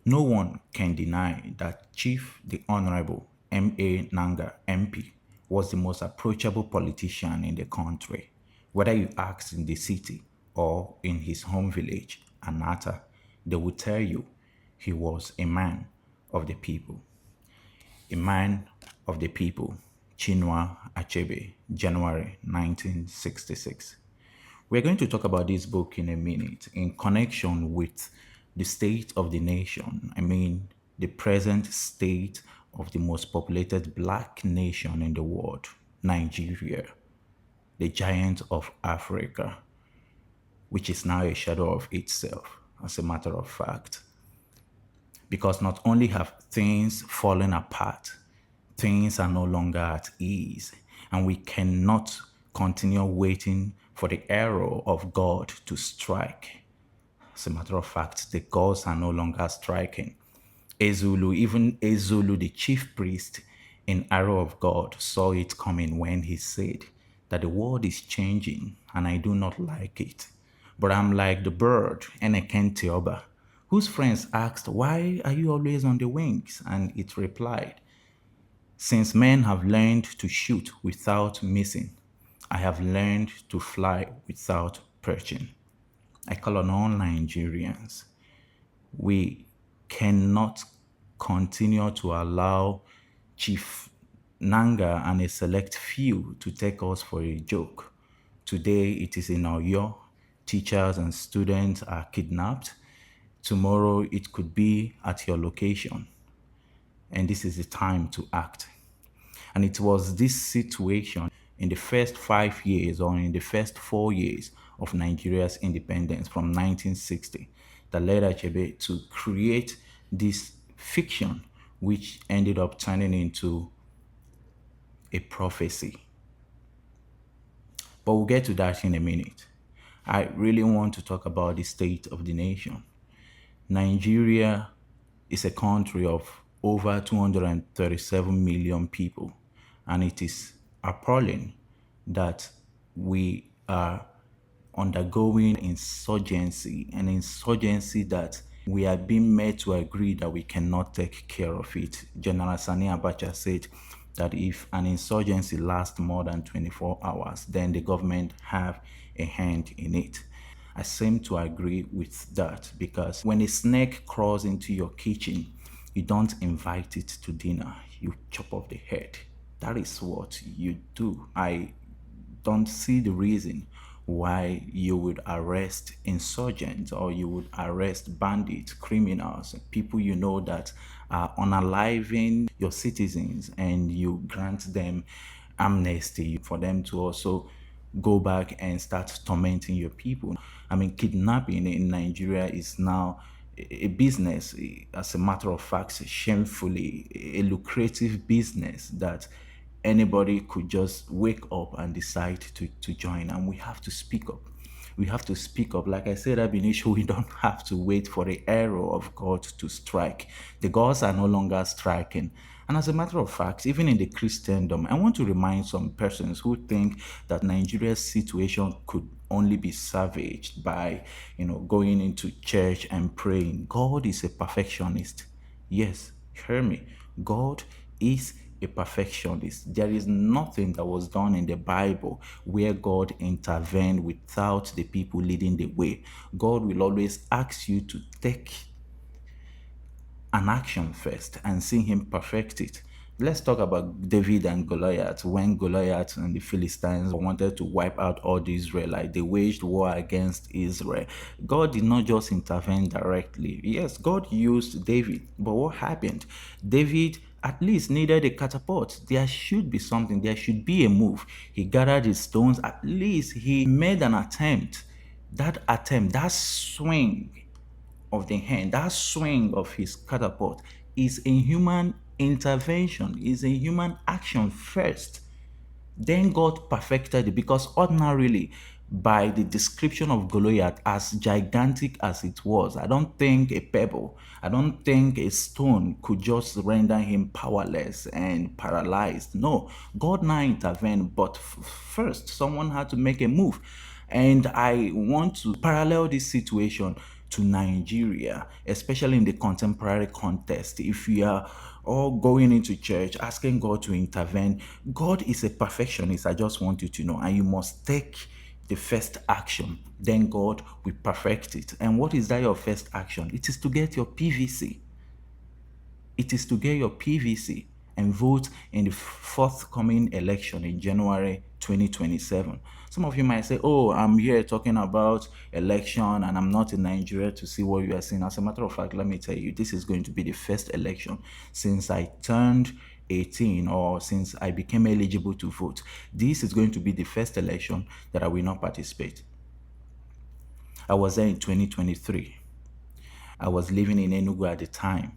No one can deny that Chief the Honorable M.A. Nanga MP was the most approachable politician in the country, whether you ask in the city or in his home village, Anata, they will tell you he was a man of the people. A man of the people, Chinua Achebe, January 1966. We're going to talk about this book in a minute in connection with the state of the nation. I mean, the present state of the most populated black nation in the world, Nigeria, the giant of Africa, which is now a shadow of itself, as a matter of fact. Because not only have things fallen apart, things are no longer at ease, and we cannot continue waiting for the arrow of God to strike. As a matter of fact, the gods are no longer striking. Even Ezulu, the chief priest in Arrow of God, saw it coming when he said that the world is changing and I do not like it. But I'm like the bird, Enekentioba, whose friends asked, "Why are you always on the wings?" And it replied, "Since men have learned to shoot without missing, I have learned to fly without perching." I call on all Nigerians. We cannot continue to allow Chief Nanga and a select few to take us for a joke. Today it is in Oyo, teachers and students are kidnapped. Tomorrow it could be at your location. And this is the time to act. And it was this situation in the first 5 years or in the first 4 years of Nigeria's independence from 1960 that led Achebe to create this fiction, which ended up turning into a prophecy. But we'll get to that in a minute. I really want to talk about the state of the nation. Nigeria is a country of over 237 million people, and it is appalling that we are undergoing insurgency, an insurgency that we are being made to agree that we cannot take care of it. General Sani Abacha said that if an insurgency lasts more than 24 hours, then the government have a hand in it. I seem to agree with that because when a snake crawls into your kitchen, you don't invite it to dinner, you chop off the head. That is what you do. I don't see the reason why you would arrest insurgents or you would arrest bandits, criminals, people you know that are unaliving your citizens, and you grant them amnesty for them to also go back and start tormenting your people. I mean, kidnapping in Nigeria is now a business, as a matter of fact, shamefully, a lucrative business that anybody could just wake up and decide to join. And we have to speak up. We have to speak up. Like I said, Ab initio, we don't have to wait for the arrow of God to strike. The gods are no longer striking. And as a matter of fact, even in the Christendom, I want to remind some persons who think that Nigeria's situation could only be savaged by, going into church and praying. God is a perfectionist. Yes, hear me. God is a perfectionist. There is nothing that was done in the Bible where God intervened without the people leading the way. God will always ask you to take an action first and see him perfect it. Let's talk about David and Goliath. When Goliath and the Philistines wanted to wipe out all the Israelites, they waged war against Israel. God did not just intervene directly. Yes, God used David, but what happened? David at least needed a catapult. There should be something, there should be a move. He gathered his stones, at least he made an attempt. That attempt, that swing of the hand, that swing of his catapult is a human intervention, is a human action first. Then God perfected it because ordinarily, by the description of Goliath, as gigantic as it was, I don't think a pebble, I don't think a stone could just render him powerless and paralyzed. No, God now intervened, but first, someone had to make a move. And I want to parallel this situation to Nigeria, especially in the contemporary context. If we are all going into church asking God to intervene, God is a perfectionist. I just want you to know, and you must take the first action. Then God will perfect it. And what is that your first action? It is to get your PVC. It is to get your PVC and vote in the forthcoming election in January 2027. Some of you might say, oh, I'm here talking about election and I'm not in Nigeria to see what you are saying. As a matter of fact, let me tell you, this is going to be the first election since I turned 18 or since I became eligible to vote. This is going to be the first election that I will not participate. I was there in 2023. I was living in Enugu at the time.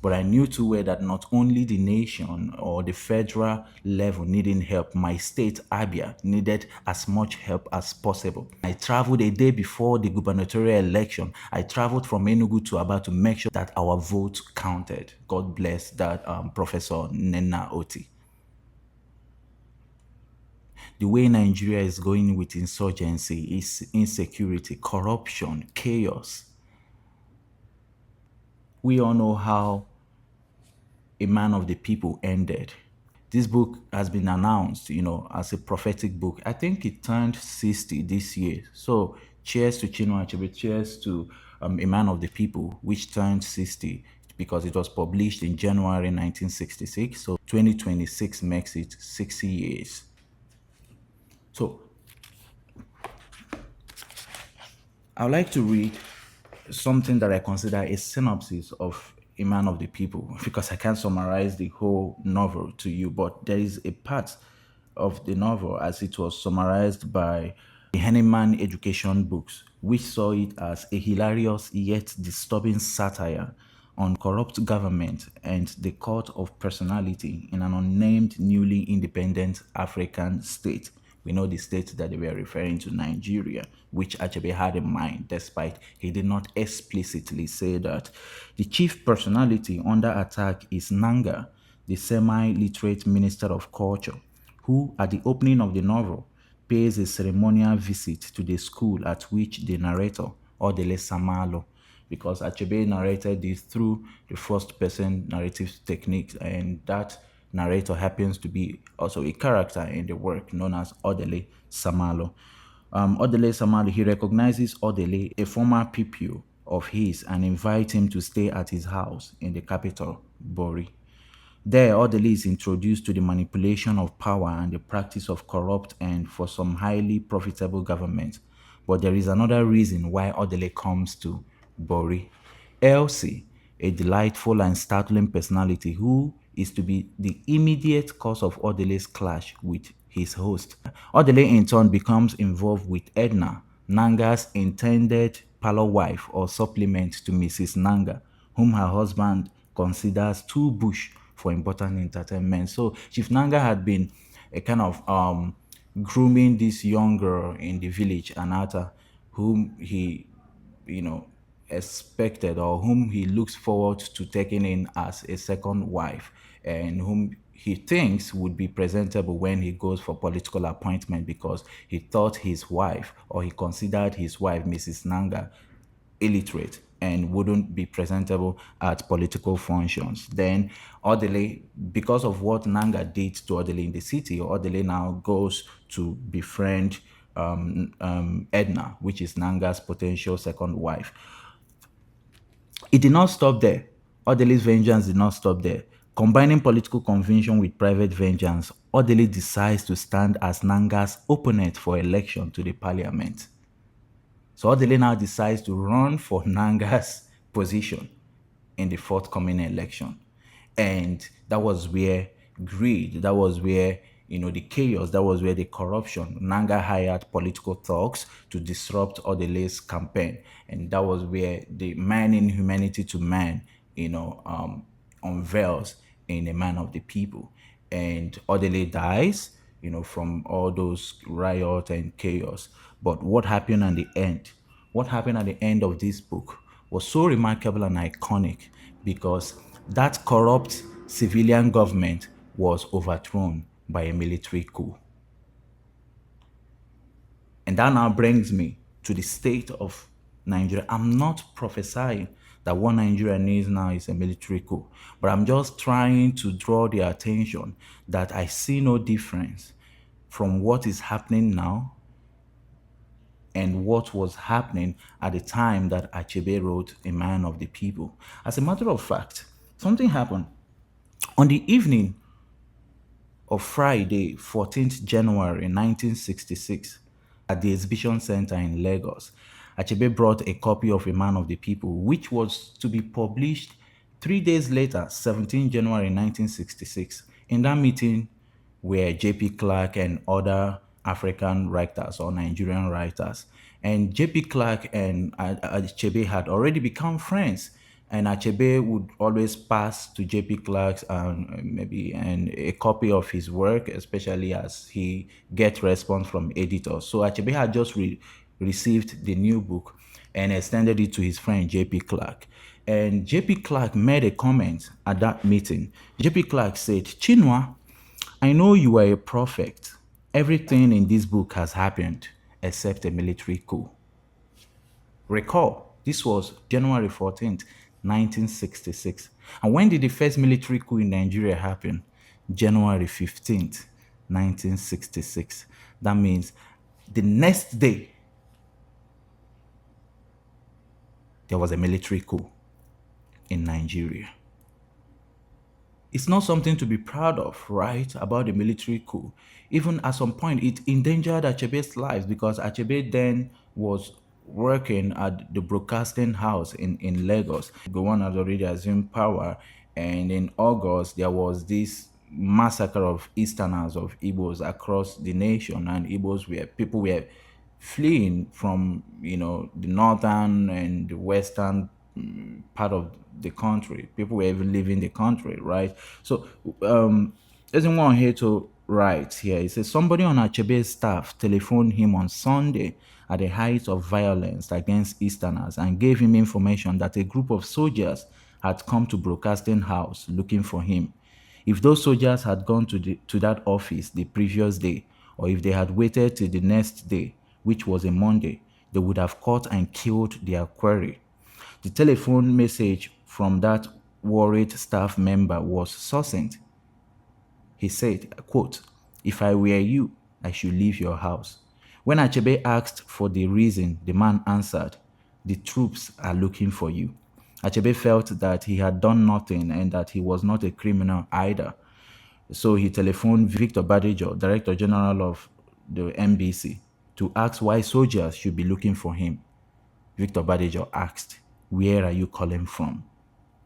But I knew too well that not only the nation or the federal level needing help, my state, Abia, needed as much help as possible. I traveled a day before the gubernatorial election. I traveled from Enugu to Aba to make sure that our vote counted. God bless that Professor Nena Oti. The way Nigeria is going with insurgency is insecurity, corruption, chaos. We all know how a man of the people ended. This book has been announced, as a prophetic book. I think it turned 60 this year. So cheers to Chinua Achebe, cheers to A Man of the People, which turned 60 because it was published in January 1966. So 2026 makes it 60 years. So I would like to read something that I consider a synopsis of A Man of the People because I can't summarize the whole novel to you, but there is a part of the novel as it was summarized by the Henneman Education Books, which saw it as a hilarious yet disturbing satire on corrupt government and the cult of personality in an unnamed, newly independent African state. We know the state that they were referring to, Nigeria, which Achebe had in mind, despite he did not explicitly say that. The chief personality under attack is Nanga, the semi-literate minister of culture, who, at the opening of the novel, pays a ceremonial visit to the school at which the narrator, Odele Samalo, because Achebe narrated this through the first person narrative technique, and that narrator happens to be also a character in the work known as Odele Samalo. Odele Samalo, he recognizes Odele, a former pupil of his, and invites him to stay at his house in the capital, Bori. There, Odele is introduced to the manipulation of power and the practice of corrupt and, for some, highly profitable government. But there is another reason why Odele comes to Bori. Elsie, a delightful and startling personality who is to be the immediate cause of Odele's clash with his host. Odele in turn becomes involved with Edna, Nanga's intended parlor wife or supplement to Mrs. Nanga, whom her husband considers too bush for important entertainment. So Chief Nanga had been a kind of grooming this young girl in the village, Anata, whom he, you know, expected or whom he looks forward to taking in as a second wife and whom he thinks would be presentable when he goes for political appointment because he thought his wife or he considered his wife, Mrs. Nanga, illiterate and wouldn't be presentable at political functions. Then Odele, because of what Nanga did to Odele in the city, Odele now goes to befriend Edna, which is Nanga's potential second wife. It did not stop there. Odele's vengeance did not stop there. Combining political conviction with private vengeance, Odele decides to stand as Nanga's opponent for election to the parliament. So Odele now decides to run for Nanga's position in the forthcoming election. And that was where greed, that was where, the chaos, that was where the corruption. Nanga hired political thugs to disrupt Odele's campaign. And that was where the man in humanity to man, unveils in A Man of the People. And Odele dies, from all those riot and chaos. But what happened at the end? What happened at the end of this book was so remarkable and iconic because that corrupt civilian government was overthrown by a military coup. And that now brings me to the state of Nigeria. I'm not prophesying that what Nigeria needs now is a military coup, but I'm just trying to draw their attention that I see no difference from what is happening now and what was happening at the time that Achebe wrote A Man of the People. As a matter of fact, something happened on the evening of Friday, 14th January 1966, at the Exhibition Center in Lagos. Achebe brought a copy of A Man of the People, which was to be published 3 days later, 17th January 1966. In that meeting were J.P. Clark and other African writers or Nigerian writers. And J.P. Clark and Achebe had already become friends, and Achebe would always pass to J.P. Clark's maybe and a copy of his work, especially as he gets response from editors. So Achebe had just received the new book and extended it to his friend J.P. Clark. And J.P. Clark made a comment at that meeting. J.P. Clark said, "Chinua, I know you are a prophet. Everything in this book has happened except a military coup." Recall, this was January 14th, 1966. And when did the first military coup in Nigeria happen? January 15th, 1966. That means the next day, there was a military coup in Nigeria. It's not something to be proud of, right? About the military coup. Even at some point, it endangered Achebe's life because Achebe then was working at the broadcasting house in Lagos. Gowon had already assumed power, and in August, there was this massacre of Easterners, of Igbos across the nation, and people were fleeing from the northern and the western part of the country. People were even leaving the country, right? So there's one here to write here. It says somebody on Achebe's staff telephoned him on Sunday at the height of violence against Easterners and gave him information that a group of soldiers had come to Broadcasting House looking for him. If those soldiers had gone to that office the previous day, or if they had waited till the next day, which was a Monday, they would have caught and killed their quarry. The telephone message from that worried staff member was succinct. He said, quote, "If I were you, I should leave your house." When Achebe asked for the reason, the man answered, "The troops are looking for you." Achebe felt that he had done nothing and that he was not a criminal either. So he telephoned Victor Badejo, Director General of the NBC, to ask why soldiers should be looking for him. Victor Badejo asked, "Where are you calling from?"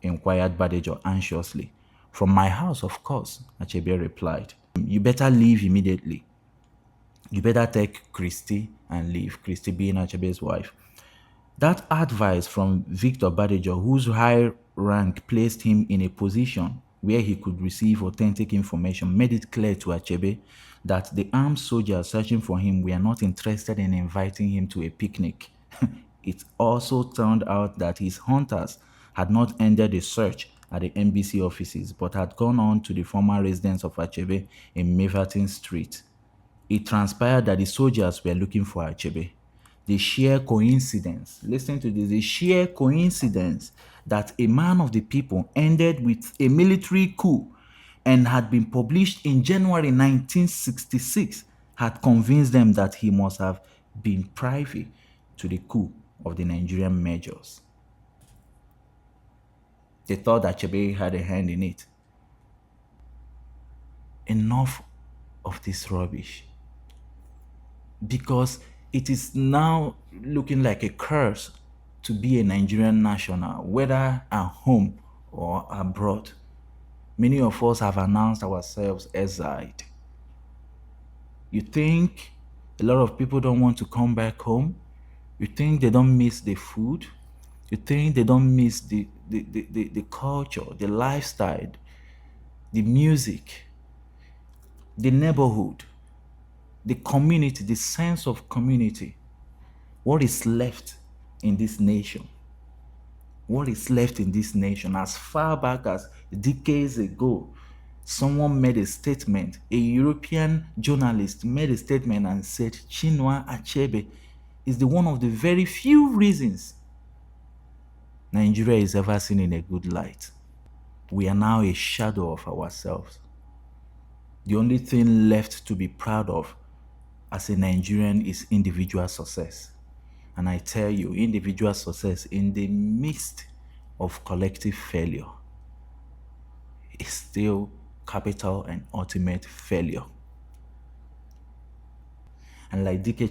inquired Badejo anxiously. "From my house, of course," Achebe replied. "You better leave immediately. You better take Christy and leave," Christy being Achebe's wife. That advice from Victor Badejo, whose high rank placed him in a position where he could receive authentic information, made it clear to Achebe that the armed soldiers searching for him were not interested in inviting him to a picnic. It also turned out that his hunters had not ended the search at the NBC offices, but had gone on to the former residence of Achebe in Maverton Street. It transpired that the soldiers were looking for Achebe. The sheer coincidence, listen to this, the sheer coincidence that A Man of the People ended with a military coup and had been published in January 1966 had convinced them that he must have been privy to the coup of the Nigerian majors. They thought that Achebe had a hand in it. Enough of this rubbish. Because it is now looking like a curse to be a Nigerian national, whether at home or abroad. Many of us have announced ourselves exiled. You think a lot of people don't want to come back home? You think they don't miss the food? You think they don't miss the culture, the lifestyle, the music, the neighborhood, the community, the sense of community? What is left in this nation? What is left in this nation? As far back as decades ago, someone made a statement, a European journalist made a statement and said, Chinua Achebe is the one of the very few reasons Nigeria is ever seen in a good light. We are now a shadow of ourselves. The only thing left to be proud of as a Nigerian is individual success. And I tell you, individual success in the midst of collective failure is still capital and ultimate failure. And like Decay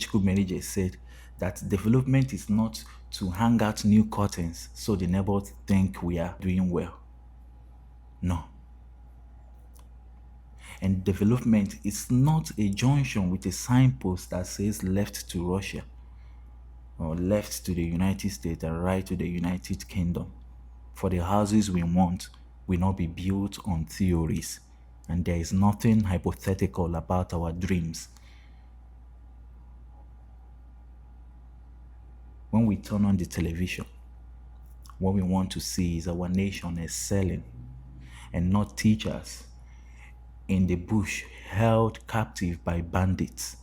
said, that development is not to hang out new curtains so the neighbors think we are doing well. No. And development is not a junction with a signpost that says left to Russia or left to the United States and right to the United Kingdom. For the houses we want will not be built on theories, and there is nothing hypothetical about our dreams. When we turn on the television, what we want to see is our nation excelling and not teachers in the bush held captive by bandits,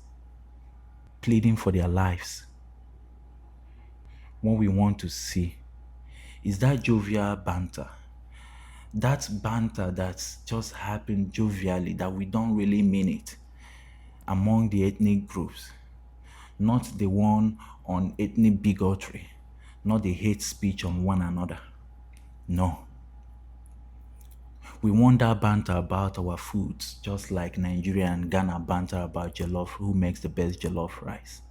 pleading for their lives. What we want to see is that jovial banter. That banter that's just happened jovially, that we don't really mean it, among the ethnic groups. Not the one on ethnic bigotry, not the hate speech on one another. No. We want that banter about our foods, just like Nigeria and Ghana banter about jollof, who makes the best jollof rice.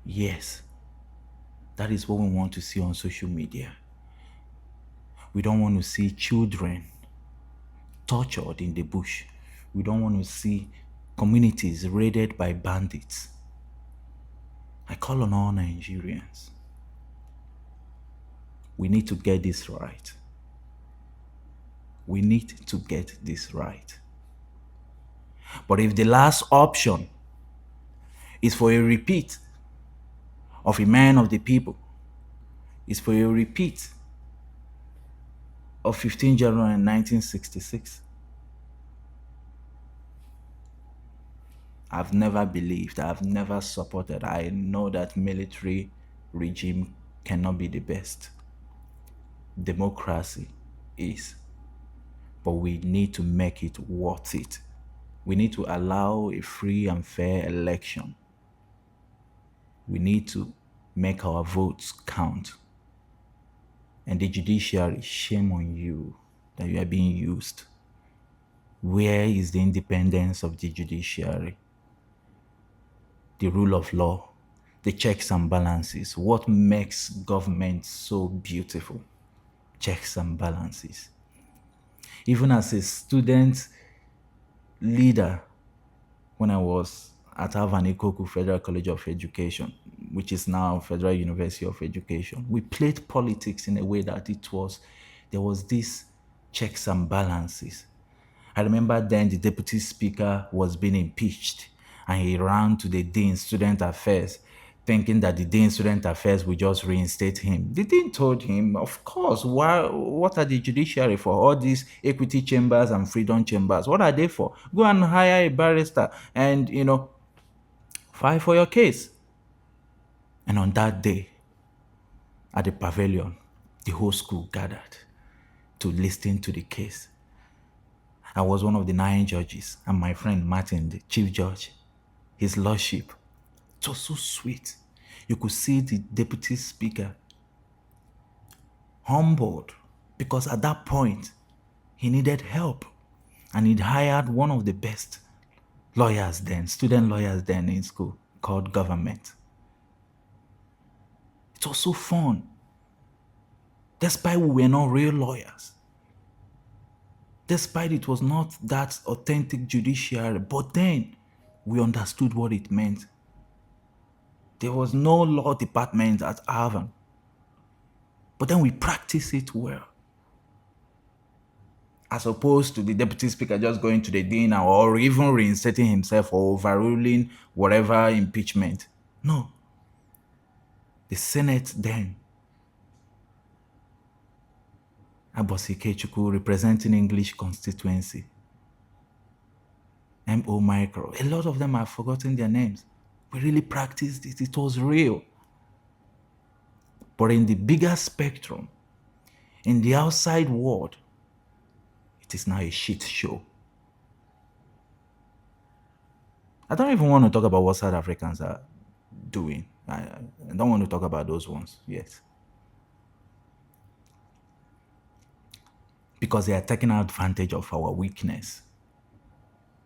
Yes, that is what we want to see on social media. We don't want to see children tortured in the bush. We don't want to see communities raided by bandits. I call on all Nigerians. We need to get this right. We need to get this right. But if the last option is for a repeat of a man of the people, is for a repeat of 15 January 1966, I've never believed, I've never supported. I know that military regime cannot be the best. Democracy is. But we need to make it worth it. We need to allow a free and fair election. We need to make our votes count. And the judiciary, shame on you that you are being used. Where is the independence of the judiciary? The rule of law, the checks and balances. What makes government so beautiful? Checks and balances. Even as a student leader, when I was at Ikoku Federal College of Education, which is now Federal University of Education, we played politics in a way that there was this checks and balances. I remember then the deputy speaker was being impeached and he ran to the dean student affairs thinking that the dean student affairs would just reinstate him. The dean told him, of course, what are the judiciary for? All these equity chambers and freedom chambers, what are they for? Go and hire a barrister and, fight for your case. And on that day, at the pavilion, the whole school gathered to listen to the case. I was one of the 9 judges, and my friend Martin, the chief judge, his lordship. It was so sweet. You could see the deputy speaker humbled because at that point, he needed help. And he'd hired one of the best lawyers then, student lawyers then in school, called government. It was so fun. Despite we were not real lawyers. Despite it was not that authentic judiciary, but then we understood what it meant. There was no law department at Harvard, but then we practiced it well. As opposed to the deputy speaker just going to the dean or even reinstating himself or overruling whatever impeachment. No. The Senate then, Abosi Ikechukwu representing English constituency, M.O. Micro, a lot of them have forgotten their names. We really practiced it. It was real. But in the bigger spectrum, in the outside world, it is now a shit show. I don't even want to talk about what South Africans are doing. I don't want to talk about those ones yet. Because they are taking advantage of our weakness.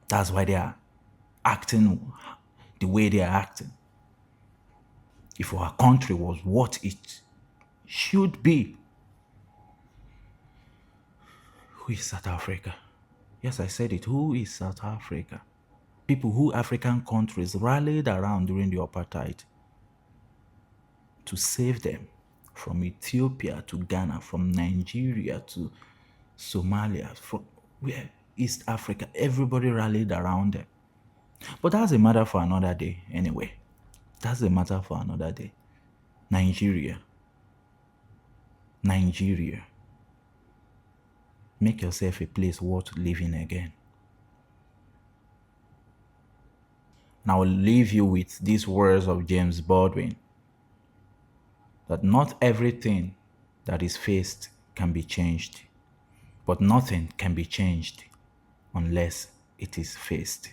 That's why they are acting the way they are acting. If our country was what it should be, who is South Africa? Yes, I said it. Who is South Africa? People who African countries rallied around during the apartheid to save them from Ethiopia to Ghana, from Nigeria to Somalia, from where East Africa, everybody rallied around them. But that's a matter for another day anyway. That's a matter for another day. Nigeria. Make yourself a place worth living again. Now I'll leave you with these words of James Baldwin, that not everything that is faced can be changed, but nothing can be changed unless it is faced.